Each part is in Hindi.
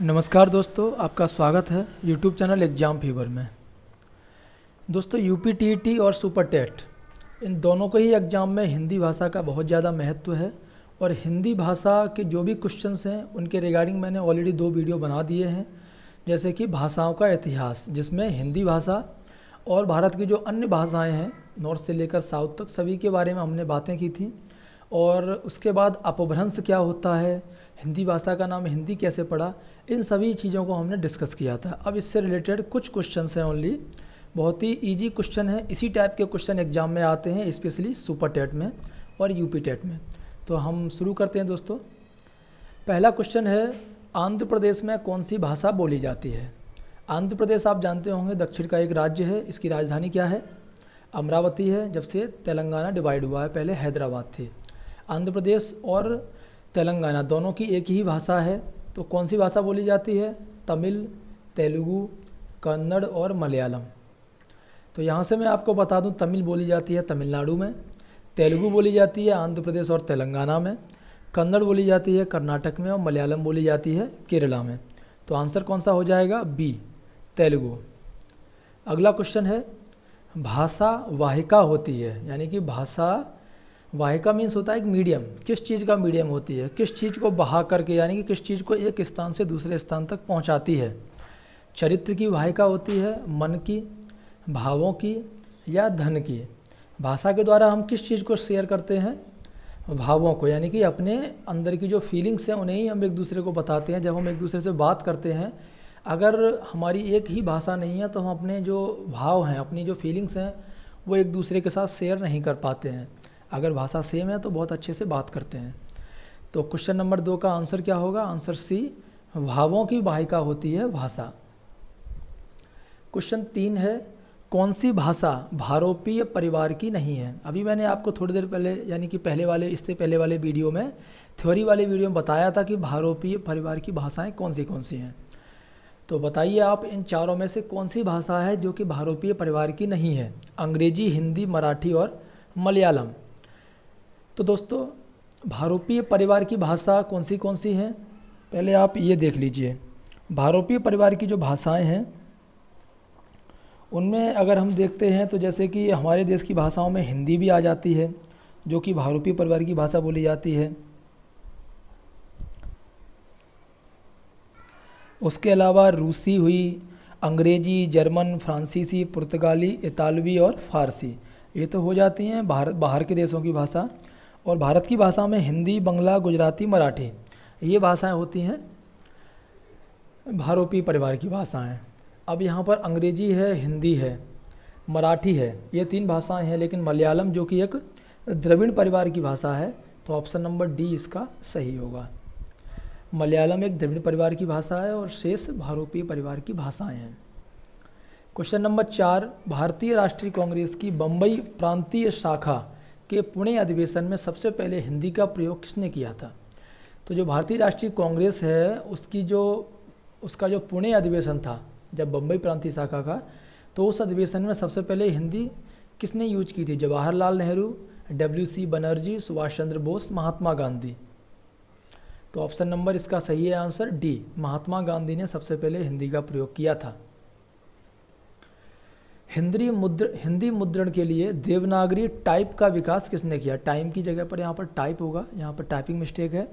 नमस्कार दोस्तों, आपका स्वागत है यूट्यूब चैनल एग्ज़ाम फीवर में। दोस्तों, यूपी टीईटी और सुपर टेट इन दोनों के ही एग्ज़ाम में हिंदी भाषा का बहुत ज़्यादा महत्व है। और हिंदी भाषा के जो भी क्वेश्चंस हैं उनके रिगार्डिंग मैंने ऑलरेडी 2 वीडियो बना दिए हैं। जैसे कि भाषाओं का इतिहास, जिसमें हिंदी भाषा और भारत की जो अन्य भाषाएँ हैं नॉर्थ से लेकर साउथ तक, सभी के बारे में हमने बातें की थी। और उसके बाद अपभ्रंश क्या होता है, हिंदी भाषा का नाम हिंदी कैसे पड़ा, इन सभी चीज़ों को हमने डिस्कस किया था। अब इससे रिलेटेड कुछ क्वेश्चंस हैं ओनली, बहुत ही इजी क्वेश्चन है। इसी टाइप के क्वेश्चन एग्जाम में आते हैं, स्पेशली सुपर टेट में और यूपी टेट में। तो हम शुरू करते हैं दोस्तों। पहला क्वेश्चन है, आंध्र प्रदेश में कौन सी भाषा बोली जाती है। आंध्र प्रदेश आप जानते होंगे दक्षिण का एक राज्य है। इसकी राजधानी क्या है? अमरावती है। जब से तेलंगाना डिवाइड हुआ है, पहले हैदराबाद थी। आंध्र प्रदेश और तेलंगाना दोनों की एक ही भाषा है। तो कौन सी भाषा बोली जाती है? तमिल, तेलुगु, कन्नड़ और मलयालम। तो यहाँ से मैं आपको बता दूँ, तमिल बोली जाती है तमिलनाडु में, तेलुगु बोली जाती है आंध्र प्रदेश और तेलंगाना में, कन्नड़ बोली जाती है कर्नाटक में और मलयालम बोली जाती है केरला में। तो आंसर कौन सा हो जाएगा? बी, तेलुगु। अगला क्वेश्चन है, भाषा वाहिका होती है, यानी कि भाषा वाहिका मीन्स होता है एक मीडियम। किस चीज़ का मीडियम होती है? किस चीज़ को बहा करके, यानी कि किस चीज़ को एक स्थान से दूसरे स्थान तक पहुंचाती है। चरित्र की वाहिका होती है, मन की, भावों की या धन की। भाषा के द्वारा हम किस चीज़ को शेयर करते हैं? भावों को, यानी कि अपने अंदर की जो फीलिंग्स हैं उन्हें ही हम एक दूसरे को बताते हैं। जब हम एक दूसरे से बात करते हैं, अगर हमारी एक ही भाषा नहीं है तो हम अपने जो भाव हैं, अपनी जो फीलिंग्स हैं, वो एक दूसरे के साथ शेयर नहीं कर पाते हैं। अगर भाषा सेम है तो बहुत अच्छे से बात करते हैं। तो क्वेश्चन नंबर 2 का आंसर क्या होगा? आंसर सी, भावों की वाहिका होती है भाषा। क्वेश्चन 3 है, कौन सी भाषा भारोपीय परिवार की नहीं है। अभी मैंने आपको थोड़ी देर पहले, यानी कि इससे पहले वाले वीडियो में, थ्योरी वाले वीडियो में बताया था कि भारोपीय परिवार की भाषाएं कौन सी हैं। तो बताइए आप, इन चारों में से कौन सी भाषा है जो कि भारोपीय परिवार की नहीं है? अंग्रेजी, हिंदी, मराठी और मलयालम। तो दोस्तों, भारोपीय परिवार की भाषा कौन सी हैं, पहले आप ये देख लीजिए। भारोपीय परिवार की जो भाषाएं हैं उनमें अगर हम देखते हैं तो जैसे कि हमारे देश की भाषाओं में हिंदी भी आ जाती है, जो कि भारोपीय परिवार की भाषा बोली जाती है। उसके अलावा रूसी हुई, अंग्रेजी, जर्मन, फ्रांसीसी, पुर्तगाली, इतालवी और फारसी, ये तो हो जाती हैं बाहर के देशों की भाषा। और भारत की भाषा में हिंदी, बंगला, गुजराती, मराठी, ये भाषाएं होती हैं भारोपीय परिवार की भाषाएं। अब यहाँ पर अंग्रेजी है, हिंदी है, मराठी है, ये 3 भाषाएं हैं। लेकिन मलयालम जो कि एक द्रविड़ परिवार की भाषा है, तो ऑप्शन नंबर डी इसका सही होगा। मलयालम एक द्रविड़ परिवार की भाषा है और शेष भारोपीय परिवार की भाषाएं हैं। क्वेश्चन नंबर 4, भारतीय राष्ट्रीय कांग्रेस की बम्बई प्रांतीय शाखा के पुणे अधिवेशन में सबसे पहले हिंदी का प्रयोग किसने किया था। तो जो भारतीय राष्ट्रीय कांग्रेस है उसका जो पुणे अधिवेशन था, जब बम्बई प्रांतीय शाखा का, तो उस अधिवेशन में सबसे पहले हिंदी किसने यूज की थी? जवाहरलाल नेहरू, WC बनर्जी, सुभाष चंद्र बोस, महात्मा गांधी। तो ऑप्शन नंबर इसका सही है आंसर डी, महात्मा गांधी ने सबसे पहले हिंदी का प्रयोग किया था। हिंदी मुद्रण के लिए देवनागरी टाइप का विकास किसने किया? टाइम की जगह पर यहाँ पर टाइप होगा, यहाँ पर टाइपिंग मिस्टेक है।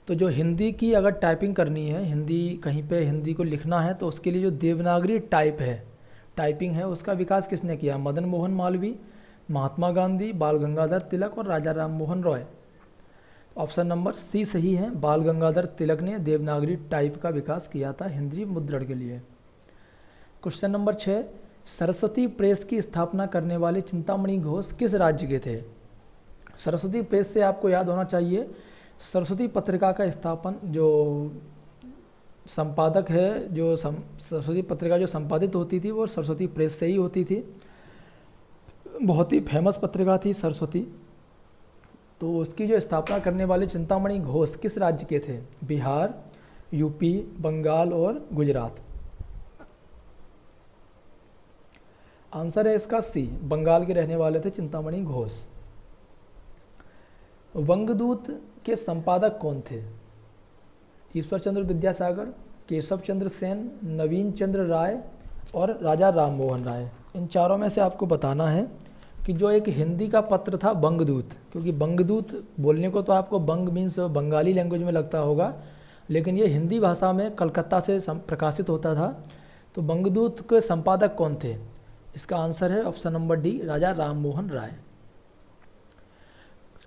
तो जो हिंदी की अगर टाइपिंग करनी है, हिंदी कहीं पे हिंदी को लिखना है, तो उसके लिए जो देवनागरी टाइपिंग है, उसका विकास किसने किया? मदन मोहन मालवीय, महात्मा गांधी, बाल गंगाधर तिलक और Raja Ram Mohan Roy. Option number C सही है, बाल गंगाधर तिलक ने देवनागरी टाइप का विकास किया था हिंदी मुद्रण के लिए। क्वेश्चन नंबर 6, सरस्वती प्रेस की स्थापना करने वाले चिंतामणि घोष किस राज्य के थे? सरस्वती प्रेस से आपको याद होना चाहिए, सरस्वती पत्रिका का स्थापन, जो संपादक है, जो सरस्वती पत्रिका जो संपादित होती थी वो सरस्वती प्रेस से ही होती थी। बहुत ही फेमस पत्रिका थी सरस्वती। तो उसकी जो स्थापना करने वाले चिंतामणि घोष किस राज्य के थे? बिहार, यूपी, बंगाल और गुजरात। आंसर है इसका सी, बंगाल के रहने वाले थे चिंतामणि घोष। वंगदूत के संपादक कौन थे? ईश्वर चंद्र विद्यासागर, केशव चंद्र सेन, नवीन चंद्र राय और राजा राम मोहन राय। इन चारों में से आपको बताना है कि जो एक हिंदी का पत्र था बंगदूत, क्योंकि बंगदूत बोलने को तो आपको बंग मीन्स बंगाली लैंग्वेज में लगता होगा, लेकिन ये हिंदी भाषा में कलकत्ता से प्रकाशित होता था। तो बंगदूत के संपादक कौन थे? इसका आंसर है ऑप्शन नंबर डी, राजा राम मोहन राय।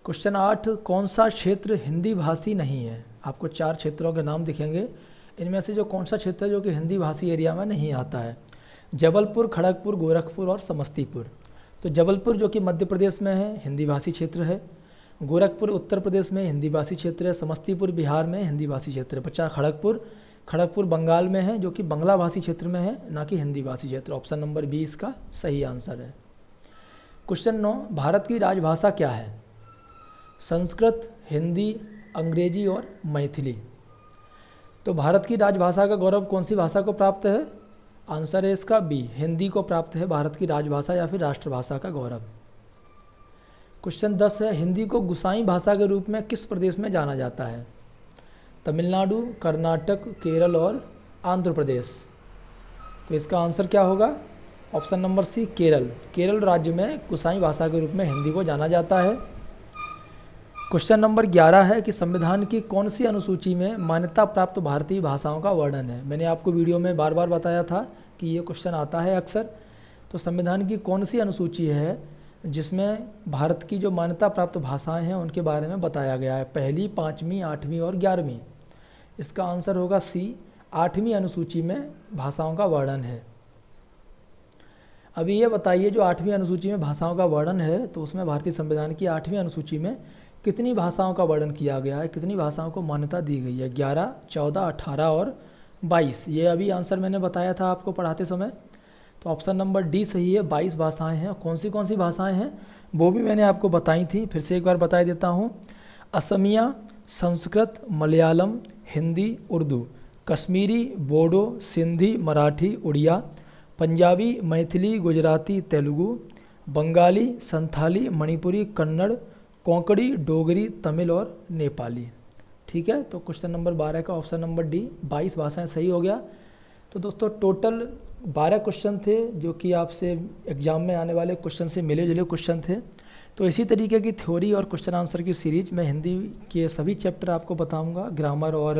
क्वेश्चन 8, कौन सा क्षेत्र हिंदी भाषी नहीं है? आपको 4 क्षेत्रों के नाम दिखेंगे, इनमें से जो कौन सा क्षेत्र है जो कि हिंदी भाषी एरिया में नहीं आता है? जबलपुर, खड़गपुर, गोरखपुर और समस्तीपुर। तो जबलपुर जो कि मध्य प्रदेश में है, हिंदी भाषी क्षेत्र है। गोरखपुर उत्तर प्रदेश में हिंदी भाषी क्षेत्र है। समस्तीपुर बिहार में हिंदी भाषी क्षेत्र है। बचा खड़गपुर बंगाल में है, जो कि बांग्ला भाषी क्षेत्र में है, ना कि हिंदी भाषी क्षेत्र। ऑप्शन नंबर बी इसका सही आंसर है। क्वेश्चन 9, भारत की राजभाषा क्या है? संस्कृत, हिंदी, अंग्रेजी और मैथिली। तो भारत की राजभाषा का गौरव कौन सी भाषा को प्राप्त है? आंसर है इसका बी, हिंदी को प्राप्त है भारत की राजभाषा या फिर राष्ट्रभाषा का गौरव। क्वेश्चन 10 है, हिंदी को गुसाई भाषा के रूप में किस प्रदेश में जाना जाता है? तमिलनाडु, कर्नाटक, केरल और आंध्र प्रदेश। तो इसका आंसर क्या होगा? Option number C, Kerala. Kerala राज्य में गुसाई भाषा के रूप में हिंदी को जाना जाता है। क्वेश्चन नंबर 11 है कि संविधान की कौन सी अनुसूची में मान्यता प्राप्त भारतीय भाषाओं का वर्णन है? मैंने आपको वीडियो में बार बार बताया था कि ये क्वेश्चन आता है अक्सर। तो संविधान की कौन सी अनुसूची है जिसमें भारत की जो मान्यता प्राप्त भाषाएं हैं उनके बारे में बताया गया है? पहली, 5वीं, 8वीं और 11वीं। इसका आंसर होगा सी, 8वीं अनुसूची में भाषाओं का वर्णन है। अभी ये बताइए, जो 8वीं अनुसूची में भाषाओं का वर्णन है, तो उसमें भारतीय संविधान की 8वीं अनुसूची में कितनी भाषाओं का वर्णन किया गया है? कितनी भाषाओं को मान्यता दी गई है? 11, 14, 18 और 22। ये अभी आंसर मैंने बताया था आपको पढ़ाते समय। तो ऑप्शन नंबर डी सही है, 22 भाषाएं हैं। कौन सी भाषाएं हैं वो भी मैंने आपको बताई थी, फिर से एक बार बता देता हूँ। असमिया, संस्कृत, मलयालम, हिंदी, उर्दू, कश्मीरी, बोडो, सिंधी, मराठी, उड़िया, पंजाबी, मैथिली, गुजराती, तेलुगु, बंगाली, संथाली, मणिपुरी, कन्नड़, कोंकणी, डोगरी, तमिल और नेपाली। ठीक है, तो क्वेश्चन नंबर 12 का ऑप्शन नंबर डी, 22 भाषाएं सही हो गया। तो दोस्तों टोटल 12 क्वेश्चन थे जो कि आपसे एग्जाम में आने वाले क्वेश्चन से मिले जुले क्वेश्चन थे। तो इसी तरीके की थ्योरी और क्वेश्चन आंसर की सीरीज मैं हिंदी के सभी चैप्टर आपको बताऊंगा, ग्रामर और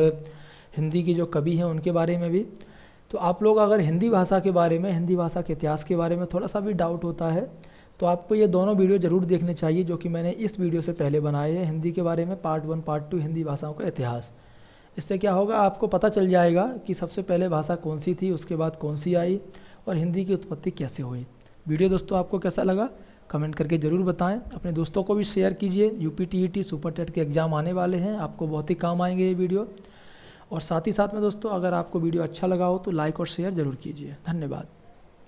हिंदी की जो कवि हैं उनके बारे में भी। तो आप लोग अगर हिंदी भाषा के बारे में, हिंदी भाषा के इतिहास के बारे में थोड़ा सा भी डाउट होता है तो आपको ये दोनों वीडियो ज़रूर देखने चाहिए जो कि मैंने इस वीडियो से पहले बनाए हैं, हिंदी के बारे में पार्ट 1, पार्ट 2 हिंदी भाषाओं का इतिहास। इससे क्या होगा, आपको पता चल जाएगा कि सबसे पहले भाषा कौन सी थी, उसके बाद कौन सी आई और हिंदी की उत्पत्ति कैसे हुई। वीडियो दोस्तों आपको कैसा लगा कमेंट करके ज़रूर बताएं। अपने दोस्तों को भी शेयर कीजिए। यूपी टीईटी सुपर टेट के एग्ज़ाम आने वाले हैं, आपको बहुत ही काम आएंगे ये वीडियो। और साथ ही साथ में दोस्तों अगर आपको वीडियो अच्छा लगा हो तो लाइक और शेयर ज़रूर कीजिए। धन्यवाद।